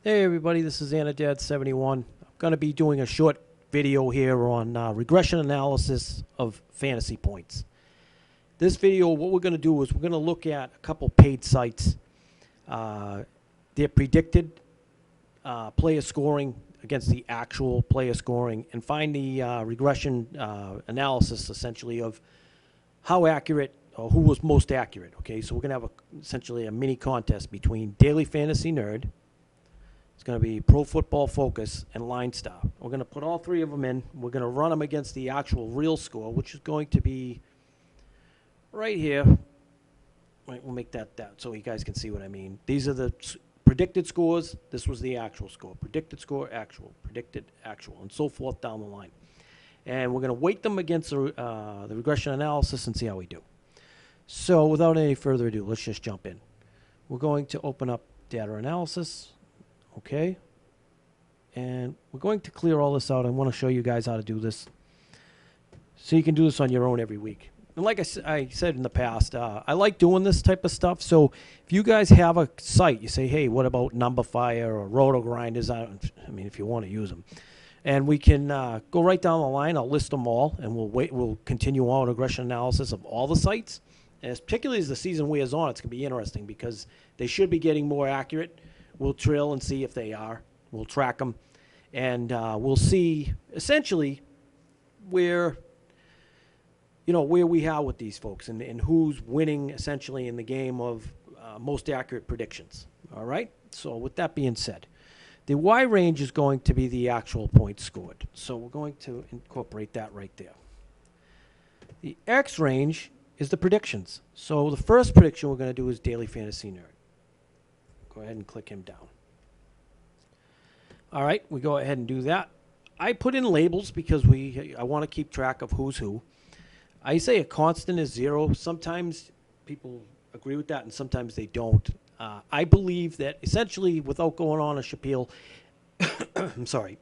Hey everybody, this is Anadad71. I'm going to be doing a short video here on regression analysis of fantasy points. This video, what we're going to do is we're going to look at a couple paid sites, their predicted player scoring against the actual player scoring, and find the regression analysis essentially of how accurate or who was most accurate. Okay, so we're going to have essentially a mini contest between Daily Fantasy Nerd. It's going to be Pro Football Focus and Line Star. We're going to put all three of them in. We're going to run them against the actual real score, which is going to be right here. Right, we'll make that so you guys can see what I mean. These are the predicted scores. This was the actual score. Predicted score, actual. Predicted, actual, and so forth down the line. And we're going to weight them against the regression analysis and see how we do. So without any further ado, let's just jump in. We're going to open up data analysis. Okay, and we're going to clear all this out. I want to show you guys how to do this so you can do this on your own every week. And like I said in the past, I like doing this type of stuff. So if you guys have a site, you say, hey, what about Numberfire or Roto Grinders? I mean, if you want to use them. And we can go right down the line. I'll list them all, and we'll continue on regression analysis of all the sites. And particularly as the season wears on, it's going to be interesting because they should be getting more accurate. We'll drill and see if they are. We'll track them. And we'll see essentially where we are with these folks and who's winning essentially in the game of most accurate predictions. All right? So with that being said, the Y range is going to be the actual points scored. So we're going to incorporate that right there. The X range is the predictions. So the first prediction we're going to do is Daily Fantasy Nerd. Go ahead and click him down. All right, we go ahead and do that. I put in labels because I want to keep track of who's who. I say a constant is 0. Sometimes people agree with that and sometimes they don't. I believe that essentially, without going on a spiel, I'm sorry,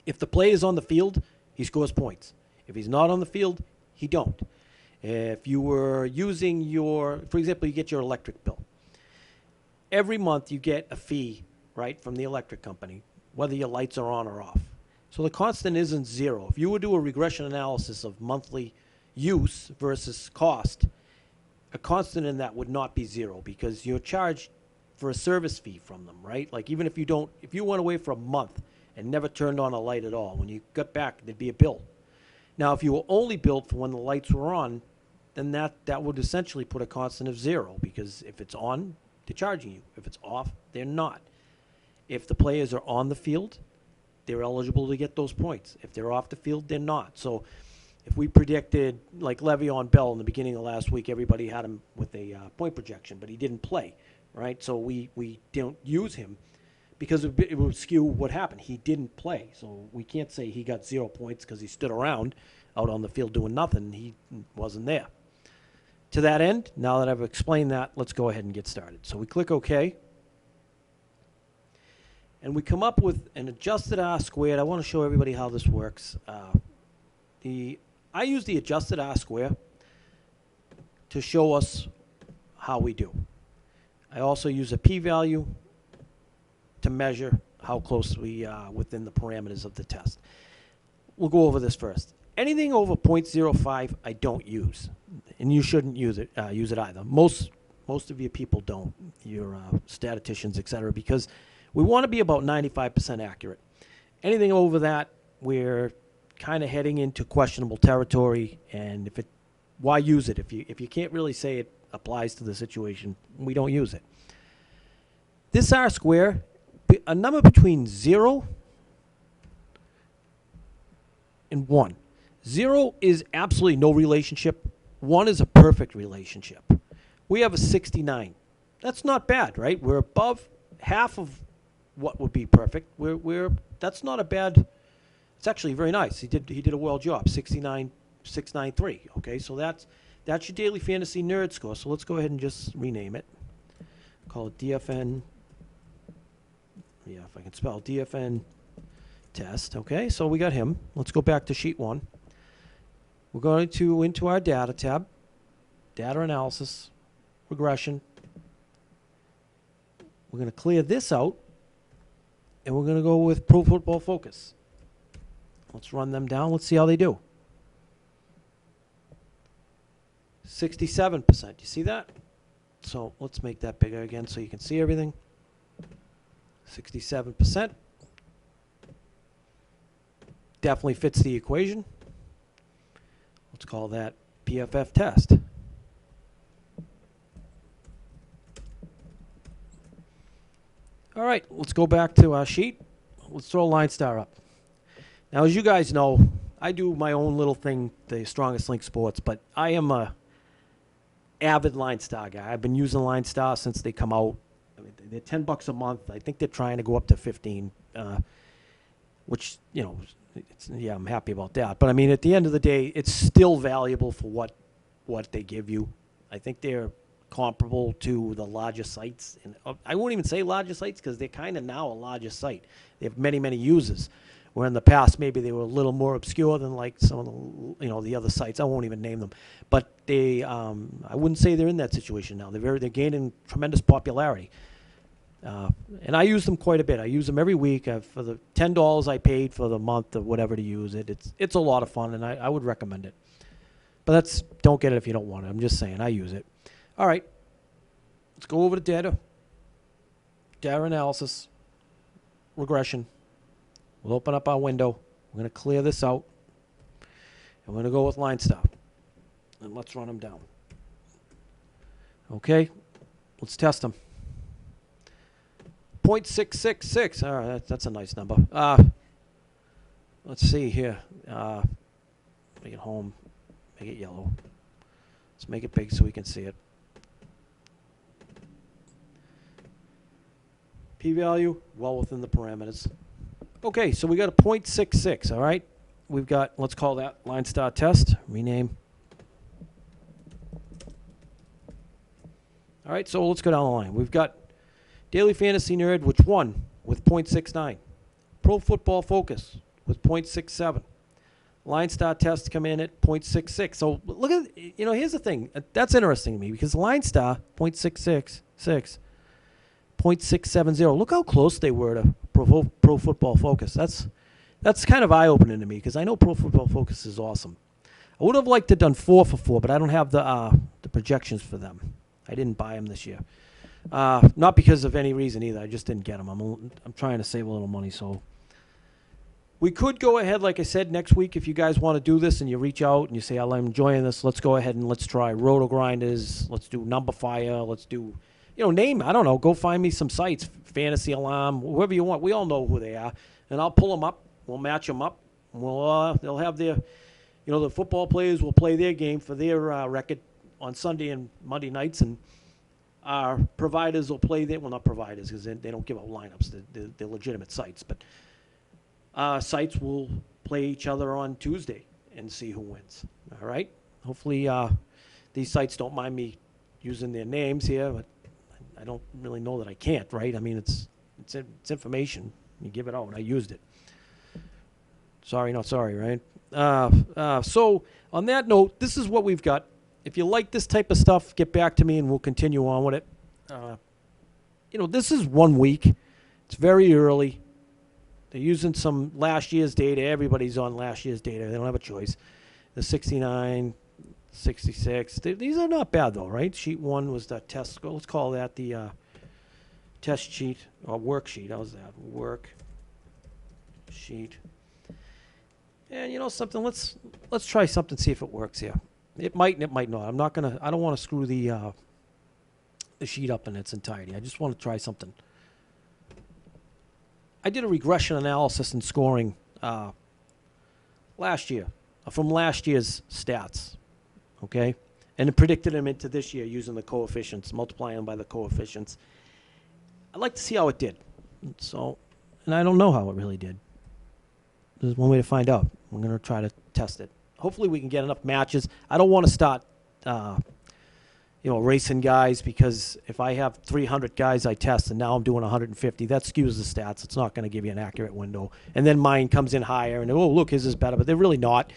if the player is on the field, he scores points. If he's not on the field, he don't. If you were using for example, you get your electric bill. Every month you get a fee, right, from the electric company, whether your lights are on or off. So the constant isn't 0. If you would do a regression analysis of monthly use versus cost, a constant in that would not be 0 because you're charged for a service fee from them, right? Like even if you went away for a month and never turned on a light at all, when you got back, there'd be a bill. Now, if you were only billed for when the lights were on, then that would essentially put a constant of 0 because if it's on, they're charging you. If it's off, they're not. If the players are on the field, they're eligible to get those points. If they're off the field, they're not. So if we predicted, like Le'Veon Bell in the beginning of last week, everybody had him with a point projection, but he didn't play, right? So we don't use him because it would skew what happened. He didn't play. So we can't say he got 0 points because he stood around out on the field doing nothing. He wasn't there. To that end, now that I've explained that, let's go ahead and get started. So we click OK. And we come up with an adjusted R squared. I want to show everybody how this works. I use the adjusted R square to show us how we do. I also use a p-value to measure how close we are within the parameters of the test. We'll go over this first. Anything over 0.05, I don't use, and you shouldn't use it either. Most of you people don't, your statisticians, etc., because we want to be about 95% accurate. Anything over that, we're kind of heading into questionable territory, and why use it? If you can't really say it applies to the situation, we don't use it. This R square, a number between 0 and 1. 0 is absolutely no relationship. 1 is a perfect relationship. We have a 69. That's not bad, right? We're above half of what would be perfect. That's not a bad. It's actually very nice. He did a well job. 69,693. Okay, so that's your daily fantasy nerd score. So let's go ahead and just rename it. Call it DFN. Yeah, if I can spell DFN test. Okay, so we got him. Let's go back to sheet 1. We're going into our data tab, data analysis, regression. We're going to clear this out and we're going to go with Pro Football Focus. Let's run them down. Let's see how they do. 67%. You see that? So let's make that bigger again so you can see everything. 67%. Definitely fits the equation. Let's call that PFF test. All right, let's go back to our sheet. Let's throw a line star up. Now, as you guys know, I do my own little thing, the Strongest Link Sports, but I am a avid line star guy. I've been using line star since they come out. I mean, they're $10 a month. I think they're trying to go up to 15, which, you know, yeah, I'm happy about that. But I mean, at the end of the day, it's still valuable for what they give you. I think they're comparable to the larger sites. And I won't even say larger sites because they're kind of now a larger site. They have many, many users. Where in the past maybe they were a little more obscure than like some of the, you know, the other sites. I won't even name them, but they I wouldn't say they're in that situation now. They're gaining tremendous popularity, and I use them quite a bit. I use them every week. For the $10 I paid for the month or whatever to use it, it's a lot of fun, and I would recommend it. But don't get it if you don't want it. I'm just saying I use it. All right, let's go over to data analysis, regression. We'll open up our window. We're going to clear this out. And we're going to go with line star. And let's run them down. Okay. Let's test them. 0.666. All right, that's a nice number. Let's see here. Make it home. Make it yellow. Let's make it big so we can see it. P-value, well within the parameters. Okay, so we got a 0.66, all right? We've got, let's call that line star test, rename. All right, so let's go down the line. We've got Daily Fantasy Nerd, which won with 0.69. Pro Football Focus with 0.67. Line star test come in at 0.66. So look at, you know, here's the thing. That's interesting to me because line star, 0.666, 0.670. Look how close they were to Pro Football Focus. That's kind of eye-opening to me because I know Pro Football Focus is awesome. I would have liked to have done 4 for 4, but I don't have the projections for them. I didn't buy them this year. Not because of any reason either. I just didn't get them. I'm trying to save a little money, so we could go ahead, like I said, next week if you guys want to do this and you reach out and you say, I'm enjoying this, let's go ahead and let's try Roto Grinders, let's do Number Fire, let's do, you know, name, I don't know, go find me some sites, Fantasy Alarm, whoever you want. We all know who they are. And I'll pull them up. We'll match them up. They'll have their, you know, the football players will play their game for their record on Sunday and Monday nights. And our providers will play their, well, not providers because they don't give out lineups. They're legitimate sites. But sites will play each other on Tuesday and see who wins. All right? Hopefully these sites don't mind me using their names here, but I don't really know that I can't, right? I mean, it's information. You give it out. I used it. Sorry, not sorry, right? So on that note, this is what we've got. If you like this type of stuff, get back to me and we'll continue on with it. You know, this is 1 week. It's very early. They're using some last year's data. Everybody's on last year's data. They don't have a choice. The 69, 66. These are not bad, though, right? Sheet 1 was the test. Let's call that the test sheet or worksheet. How's that? Work sheet. And you know something? Let's try something. See if it works here. It might and it might not. I don't want to screw the sheet up in its entirety. I just want to try something. I did a regression analysis and scoring last year from last year's stats, okay, and it predicted them into this year using the coefficients, multiplying them by the coefficients. I'd like to see how it did. So, and I don't know how it really did. There's one way to find out. I'm going to try to test it. Hopefully we can get enough matches. I don't want to start, racing guys because if I have 300 guys I test and now I'm doing 150, that skews the stats. It's not going to give you an accurate window. And then mine comes in higher and, oh, look, his is better. But they're really not.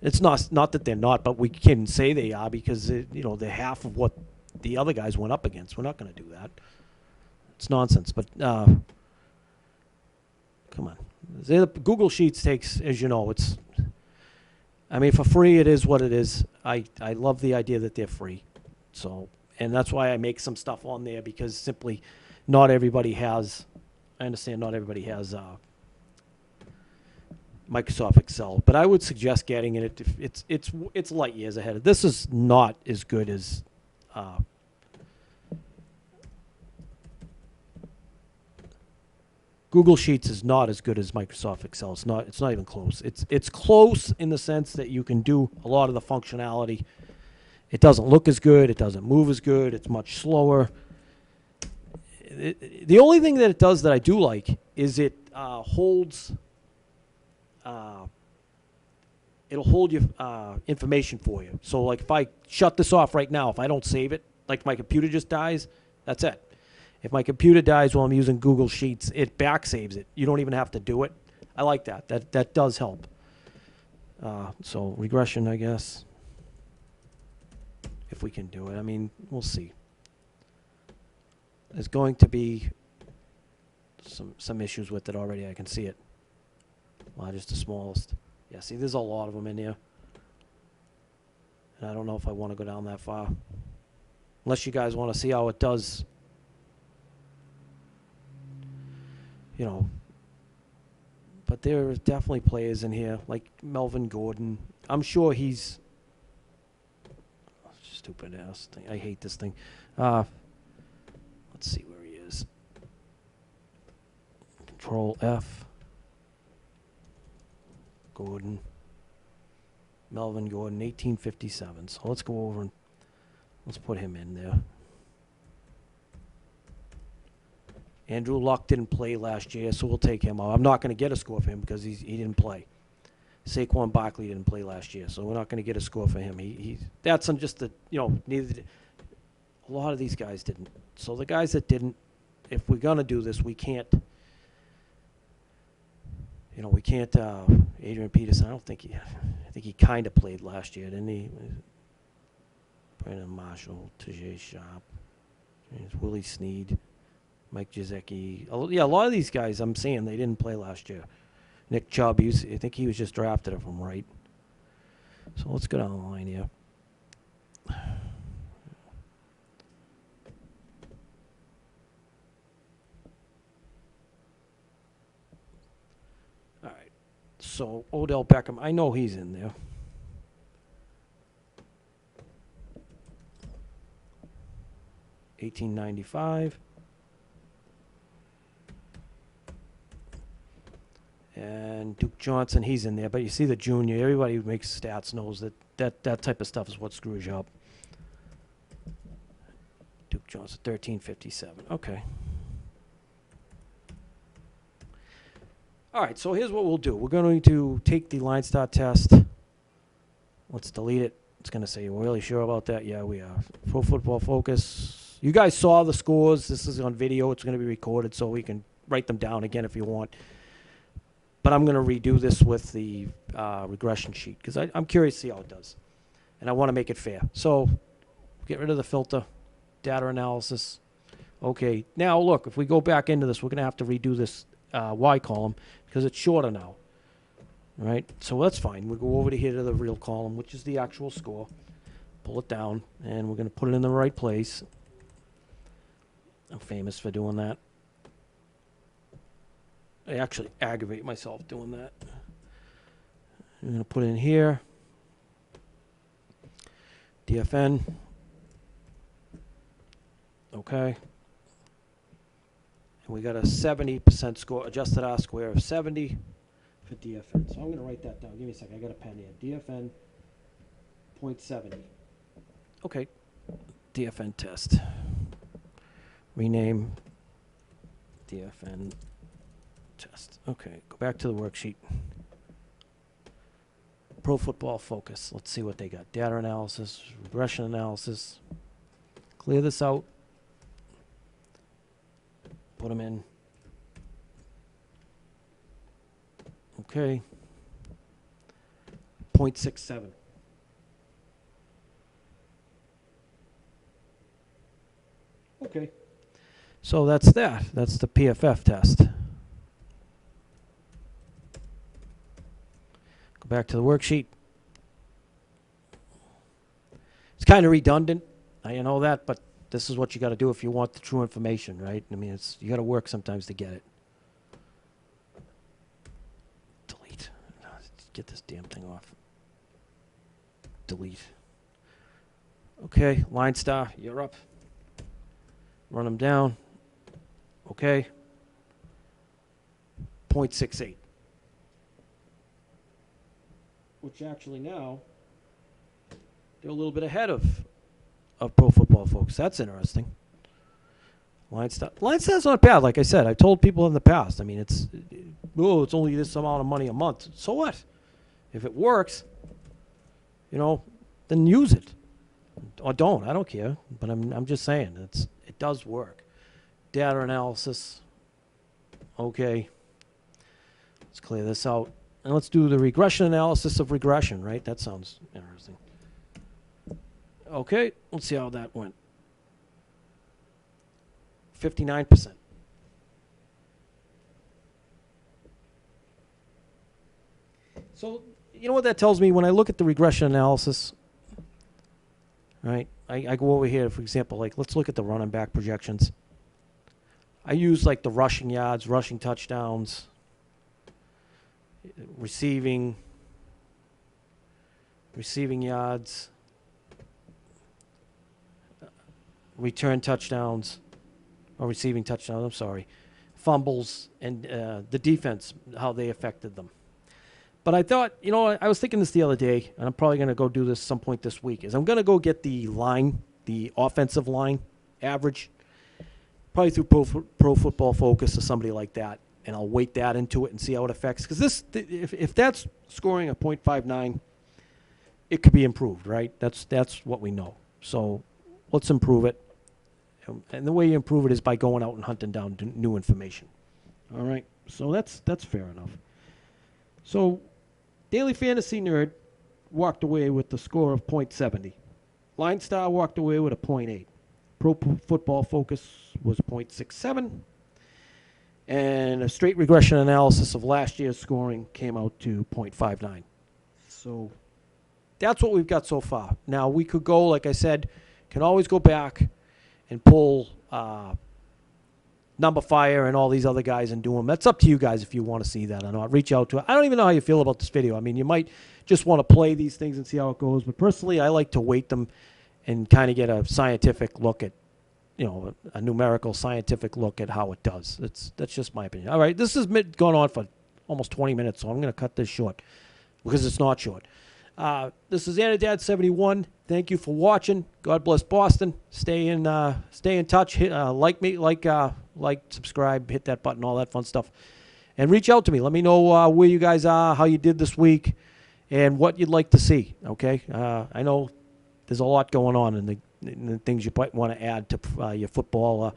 It's not that they're not, but we can say they are because, they're half of what the other guys went up against. We're not going to do that. It's nonsense. But Come on. Google Sheets takes, as you know, I mean, for free, it is what it is. I love the idea that they're free. So, and that's why I make some stuff on there, because simply not everybody has, I understand not everybody has Microsoft Excel, but I would suggest getting it. It's light years ahead. This is not as good as Google Sheets is not as good as Microsoft Excel. It's not even close. It's close in the sense that you can do a lot of the functionality. It doesn't look as good. It doesn't move as good. It's much slower. The only thing that it does that I do like is it holds. It'll hold your information for you. So, like, if I shut this off right now, if I don't save it, like my computer just dies, that's it. If my computer dies while I'm using Google Sheets, it back saves it. You don't even have to do it. I like that. That does help. So regression, I guess, if we can do it. I mean, we'll see. There's going to be some issues with it already. I can see it. Largest to smallest. Yeah, see, there's a lot of them in here. And I don't know if I want to go down that far. Unless you guys want to see how it does. You know, but there are definitely players in here, like Melvin Gordon. I'm sure he's... Stupid ass thing. I hate this thing. Let's see where he is. Control F. Gordon. Melvin Gordon, 1857. So let's go over and let's put him in there. Andrew Luck didn't play last year, so we'll take him out. I'm not going to get a score for him because he didn't play. Saquon Barkley didn't play last year, so we're not going to get a score for him. That's on just the, neither. A lot of these guys didn't. So the guys that didn't, if we're going to do this, we can't. We can't. Adrian Peterson, I think he kind of played last year, didn't he? Brandon Marshall, Tajay Sharp, Willie Snead. Mike Gesicki. Yeah, a lot of these guys I'm seeing, they didn't play last year. Nick Chubb, I think he was just drafted, if I'm right. So let's go down the line here. All right. So Odell Beckham, I know he's in there. $18.95. And Duke Johnson, he's in there. But you see the junior. Everybody who makes stats knows that type of stuff is what screws you up. Duke Johnson, 1357. Okay. All right, so here's what we'll do. We're going to take the line start test. Let's delete it. It's going to say, we're really sure about that? Yeah, we are. Pro Football Focus. You guys saw the scores. This is on video. It's going to be recorded, so we can write them down again if you want. But I'm going to redo this with the regression sheet because I'm curious to see how it does. And I want to make it fair. So get rid of the filter, data analysis. Okay, now look, if we go back into this, we're going to have to redo this Y column because it's shorter now. All right, so that's fine. We'll go over to here to the real column, which is the actual score. Pull it down, and we're going to put it in the right place. I'm famous for doing that. I actually aggravate myself doing that. I'm going to put it in here. DFN. Okay. And we got a 70% score, adjusted R square of 70 for DFN. So I'm going to write that down. Give me a second. I got a pen here. DFN 0.70. Okay. DFN test. Rename DFN test. Okay, go back to the worksheet. Pro Football Focus. Let's see what they got. Data analysis, regression analysis. Clear this out. Put them in. Okay. 0.67. Okay. So that's that. That's the PFF test. back to the worksheet. It's kind of redundant, I know that, but this is what you got to do if you want the true information, right? I mean, you got to work sometimes to get it. Delete. Get this damn thing off. Delete. Okay, line star, you're up. Run them down. Okay. 0.68. Which actually now, they're a little bit ahead of Pro Football Focus. That's interesting. Line star's not bad. Like I said, I've told people in the past. I mean, it's only this amount of money a month. So what? If it works, then use it, or don't. I don't care. But I'm just saying it does work. Data analysis. Okay. Let's clear this out, and let's do the regression analysis of regression. Right? That sounds interesting. Okay, let's see how that went. 59%. So, you know what that tells me when I look at the regression analysis, right? I go over here, for example, like let's look at the running back projections. I use like the rushing yards, rushing touchdowns, receiving yards, return touchdowns, or receiving touchdowns, I'm sorry, fumbles, and the defense, how they affected them. But I thought, I was thinking this the other day, and I'm probably going to go do this some point this week, is I'm going to go get the line, the offensive line average, probably through Pro Football Focus or somebody like that, and I'll weight that into it and see how it affects. Because if that's scoring a .59, it could be improved, right? That's what we know. So let's improve it. And the way you improve it is by going out and hunting down new information. All right, so that's fair enough. So Daily Fantasy Nerd walked away with the score of .70. Line Star walked away with a .8. Pro Football Focus was .67. And a straight regression analysis of last year's scoring came out to .59. So that's what we've got so far. Now, we could go, like I said, can always go back and pull Number Fire and all these other guys and do them. That's up to you guys if you want to see that or not. Reach out to it. I don't even know how you feel about this video. I mean, you might just want to play these things and see how it goes. But personally, I like to weight them and kind of get a scientific look at, a numerical scientific look at how it does. That's just my opinion. All right, this has gone on for almost 20 minutes, so I'm going to cut this short because it's not short. This is Anadad71. Thank you for watching. God bless Boston. Stay in touch. Hit, like, subscribe, hit that button, all that fun stuff, and reach out to me. Let me know where you guys are, how you did this week, and what you'd like to see. Okay, I know there's a lot going on in the things you might want to add to your football.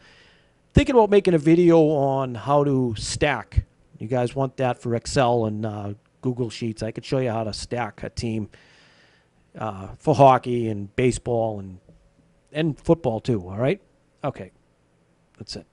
Thinking about making a video on how to stack. You guys want that for Excel and Google Sheets. I could show you how to stack a team for hockey and baseball and football too, all right? Okay, that's it.